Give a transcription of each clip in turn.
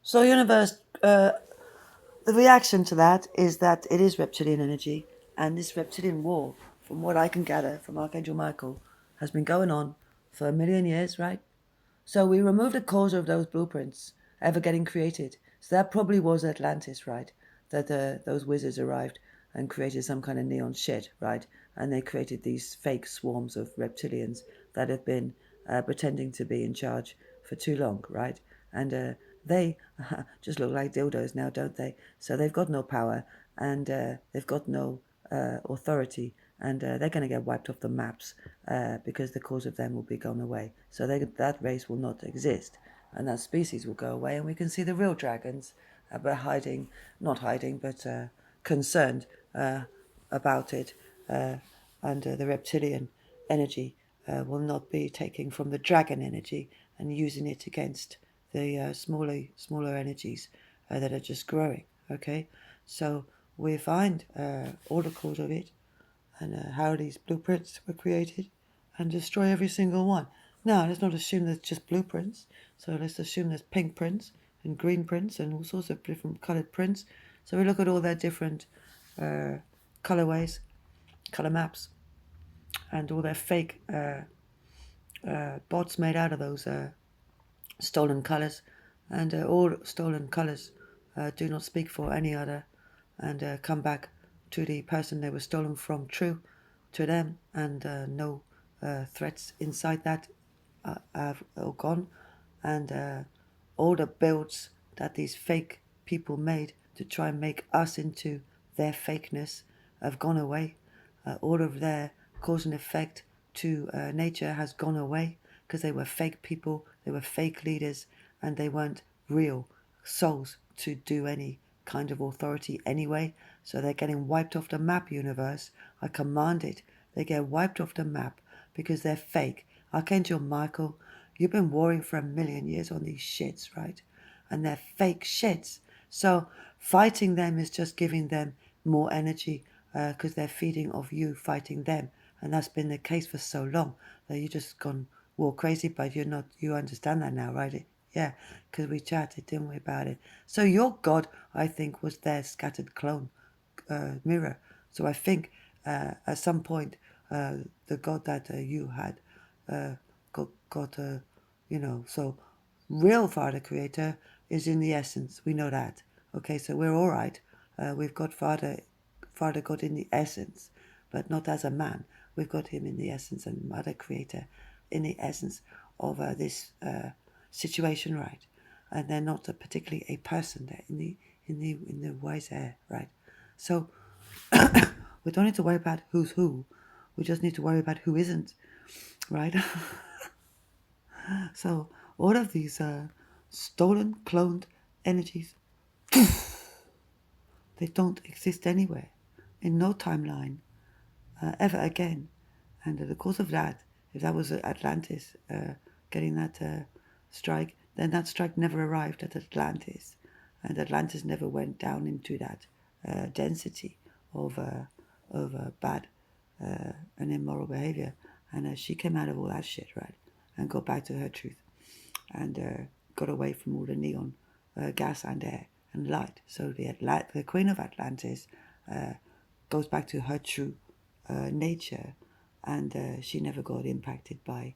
So, universe, the reaction to that is that it is reptilian energy, and this reptilian war, from what I can gather from Archangel Michael, has been going on for 1,000,000 years, right? So we removed the cause of those blueprints ever getting created. So that probably was Atlantis, right? That those wizards arrived and created some kind of neon shit, right? And they created these fake swarms of reptilians that have been pretending to be in charge for too long, right? And they just look like dildos now, don't they? So they've got no power and they've got no authority, and they're going to get wiped off the maps because the cause of them will be gone away. So that race will not exist, and that species will go away, and we can see the real dragons, but not hiding, but concerned about it, and the reptilian energy will not be taking from the dragon energy and using it against the smaller energies that are just growing. Okay, so we find all the cause of it and how these blueprints were created and destroy every single one. Now, let's not assume there's just blueprints. So let's assume there's pink prints and green prints and all sorts of different coloured prints. So we look at all their different colourways, colour maps, and all their fake bots made out of those stolen colours. And all stolen colours do not speak for any other and come back to the person they were stolen from true to them, and no threats inside that have all gone, and all the builds that these fake people made to try and make us into their fakeness have gone away. All of their cause and effect to nature has gone away because they were fake people, they were fake leaders, and they weren't real souls to do any kind of authority anyway. So they're getting wiped off the map, universe. I command it. They get wiped off the map because they're fake. Archangel Michael, you've been warring for 1,000,000 years on these shits, right? And they're fake shits. So fighting them is just giving them more energy because they're feeding off you fighting them. And that's been the case for so long that you just gone war crazy, but you're not, you understand that now, right? Yeah, because we chatted, didn't we, about it? So your God, I think, was their scattered clone mirror. So I think at some point the God that you had got so real Father Creator is in the essence. We know that. Okay, so we're all right. We've got Father God in the essence, but not as a man. We've got him in the essence, and Mother Creator in the essence of this situation, right? And they're not particularly a person. They're in the wise air, right? So we don't need to worry about who's who. We just need to worry about who isn't, right? So all of these stolen, cloned energies, they don't exist anywhere, in no timeline, ever again. And the cause of that, if that was Atlantis getting that strike, then that strike never arrived at Atlantis, and Atlantis never went down into that density of bad and immoral behavior. And she came out of all that shit, right, and got back to her truth, and got away from all the neon gas and air and light. So the Queen of Atlantis goes back to her true nature, and she never got impacted by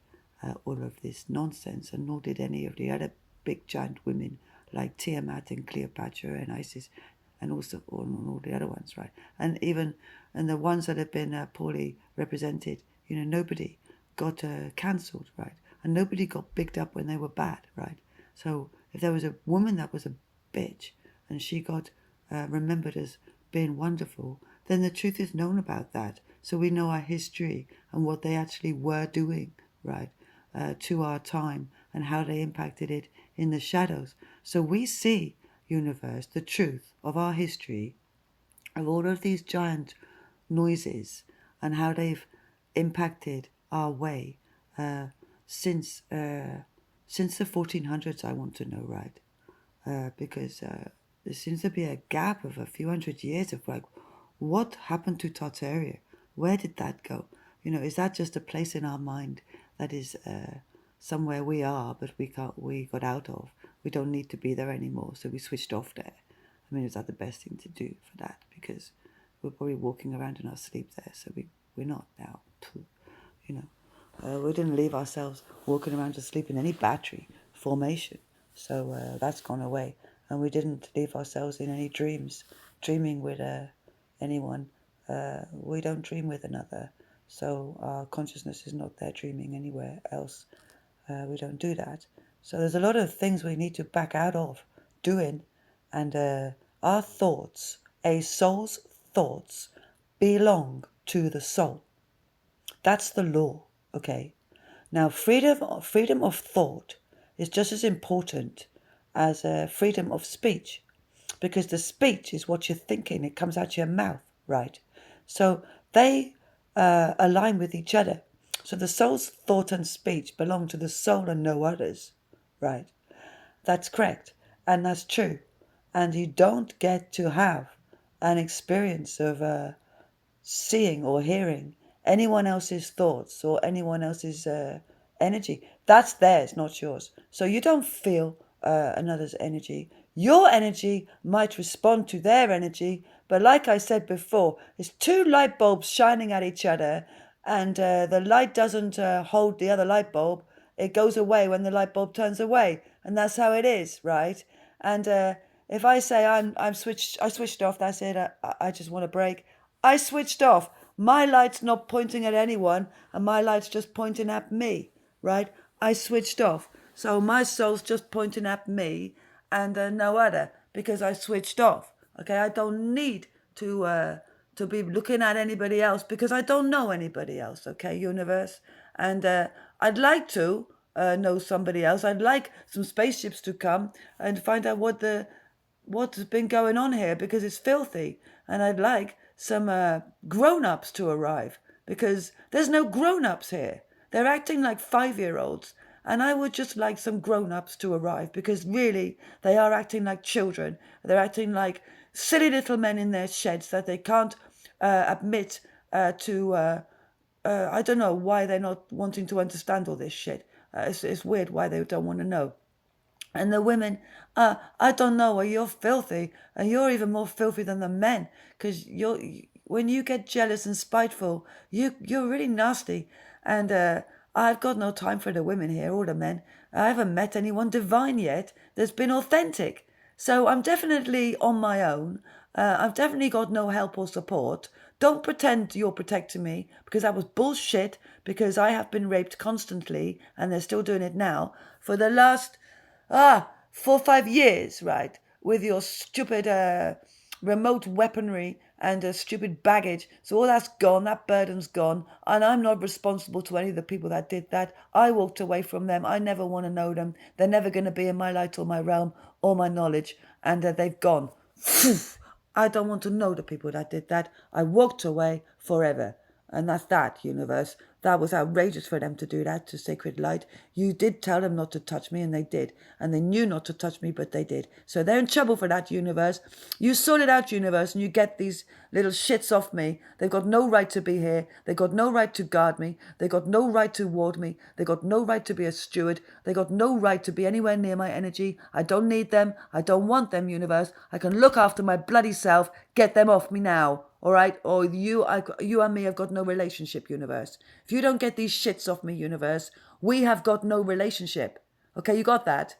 all of this nonsense, and nor did any of the other big giant women like Tiamat and Cleopatra and Isis, and also all the other ones, right? And even and the ones that have been poorly represented, nobody got cancelled, right? And nobody got picked up when they were bad, right? So if there was a woman that was a bitch and she got remembered as being wonderful, then the truth is known about that. So we know our history and what they actually were doing, right, to our time and how they impacted it in the shadows. So we see, universe, the truth of our history, of all of these giant noises and how they've impacted our way since since the 1400s. I want to know, right? Because there seems to be a gap of a few hundred years of like, what happened to Tartaria? Where did that go? Is that just a place in our mind that is somewhere we are, but we got out of? we don't need to be there anymore. So we switched off there. I mean, is that the best thing to do for that? Because we're probably walking around in our sleep there, so we're not now. You know, we didn't leave ourselves walking around to sleep in any battery formation. So that's gone away. And we didn't leave ourselves in any dreaming with anyone. We don't dream with another. So our consciousness is not there dreaming anywhere else. We don't do that. So there's a lot of things we need to back out of doing. And our thoughts, a soul's thoughts, belong to the soul. That's the law, okay? Now, freedom of thought is just as important as freedom of speech, because the speech is what you're thinking. It comes out your mouth, right? So they align with each other. So the soul's thought and speech belong to the soul and no others, right? That's correct, and that's true. And you don't get to have an experience of seeing or hearing anyone else's thoughts or anyone else's energy. That's theirs, not yours. So you don't feel another's energy. Your energy might respond to their energy, but like I said before, it's two light bulbs shining at each other, and the light doesn't hold the other light bulb. It goes away when the light bulb turns away, and that's how it is, right? And if I say I switched off, that's it. I just want a break. I switched off. My light's not pointing at anyone, and my light's just pointing at me, right? I switched off. So my soul's just pointing at me and no other, because I switched off. Okay, I don't need to be looking at anybody else, because I don't know anybody else. Okay, universe, and I'd like to know somebody else. I'd like some spaceships to come and find out what's been going on here, because it's filthy, and I'd like some grown-ups to arrive, because there's no grown-ups here. They're acting like 5-year-olds, and I would just like some grown-ups to arrive, because really they are acting like children. They're acting like silly little men in their sheds that they can't admit to I don't know why they're not wanting to understand all this shit. It's weird why they don't want to know. And the women, I don't know, you're filthy, and you're even more filthy than the men, because when you get jealous and spiteful, you're really nasty. And I've got no time for the women here or the men. I haven't met anyone divine yet that's been authentic. So I'm definitely on my own. I've definitely got no help or support. Don't pretend you're protecting me, because that was bullshit, because I have been raped constantly, and they're still doing it now, for the last 4 or 5 years, right, with your stupid remote weaponry and stupid baggage. So all that's gone, that burden's gone, and I'm not responsible to any of the people that did that. I walked away from them. I never want to know them. They're never going to be in my light or my realm or my knowledge, and they've gone. I don't want to know the people that did that. I walked away forever. And that's that, universe. That was outrageous for them to do that to Sacred Light. You did tell them not to touch me, and they did. And they knew not to touch me, but they did. So they're in trouble for that, universe. You sort it out, universe, and you get these little shits off me. They've got no right to be here. They've got no right to guard me. They've got no right to ward me. They've got no right to be a steward. They've got no right to be anywhere near my energy. I don't need them. I don't want them, universe. I can look after my bloody self. Get them off me now. All right? Or you and me have got no relationship, universe. If you don't get these shits off me, universe, we have got no relationship. Okay, you got that?